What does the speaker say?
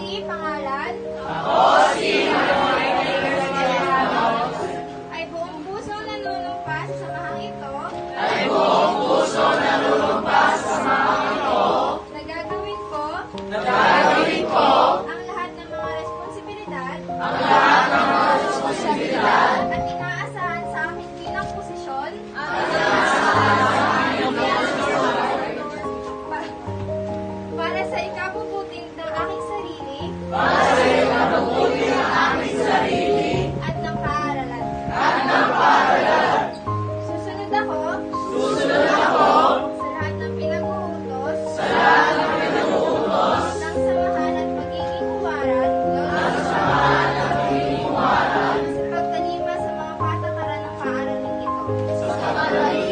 si pangalan. Ako si Manuel Ramos. Ay buong puso nanunumpa sa samahang ito. Ay buong puso nanunumpa sa samahang ito. Nagagawin ko. Nagagawin ko. Ang lahat ng mga responsibilidad. Ang lahat ng mga responsibilidad. At inaasahan sa akin bilang posisyon. Para sa ikabubuting ng aking sarili. Para sa ikabubuti ng aming sarili. At ng paaralan. At ng paaralan. Susunod ako. Susunod ako. Sa lahat ng pinag-uutos. Sa lahat ng pinag-uutos. Ng samahan at pagiging huwaran. Ng samahan at pagiging huwaran. Sa pagtalima sa mga patakaran ng paaraling ito. Sa pagtalima